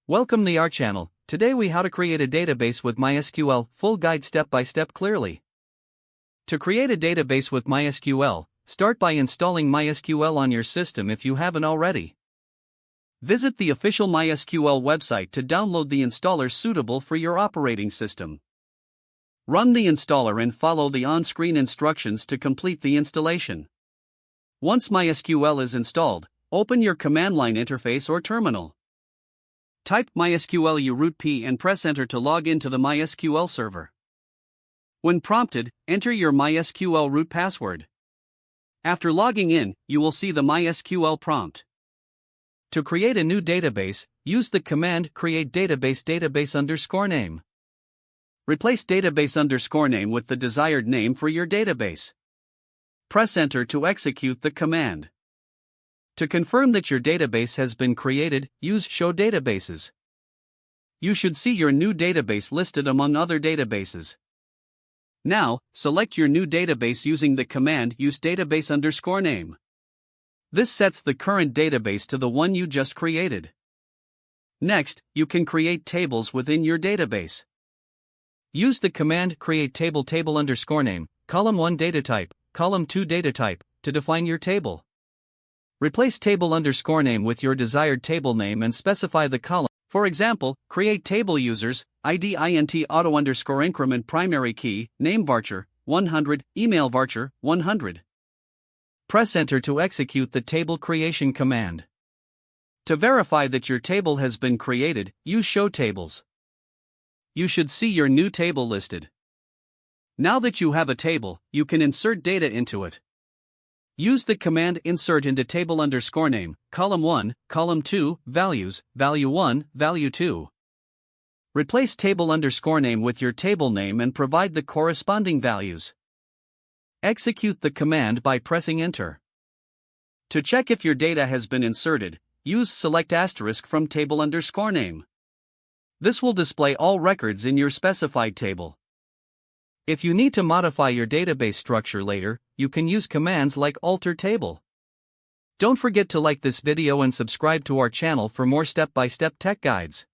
Welcome to our channel. Today we how to create a database with MySQL, full guide step by step clearly. To create a database with MySQL, start by installing MySQL on your system if you haven't already. Visit the official MySQL website to download the installer suitable for your operating system. Run the installer and follow the on-screen instructions to complete the installation. Once MySQL is installed, open your command line interface or terminal. Type MySQL root p and press enter to log into the MySQL server. When prompted, enter your MySQL root password. After logging in, you will see the MySQL prompt. To create a new database, use the command create database_name. Replace database_name with the desired name for your database. Press enter to execute the command. To confirm that your database has been created, use Show Databases. You should see your new database listed among other databases. Now, select your new database using the command use database_name. This sets the current database to the one you just created. Next, you can create tables within your database. Use the command create table_name, column 1 data type, column 2 data type, to define your table. Replace table_name with your desired table name and specify the column. For example, create table users, ID int auto_increment primary key, name varchar, 100, email varchar, 100. Press enter to execute the table creation command. To verify that your table has been created, use Show Tables. You should see your new table listed. Now that you have a table, you can insert data into it. Use the command insert into table_name, column 1, column 2, values, value 1, value 2. Replace table_name with your table name and provide the corresponding values. Execute the command by pressing enter. To check if your data has been inserted, use select asterisk from table_name. This will display all records in your specified table. If you need to modify your database structure later, you can use commands like alter table. Don't forget to like this video and subscribe to our channel for more step-by-step tech guides.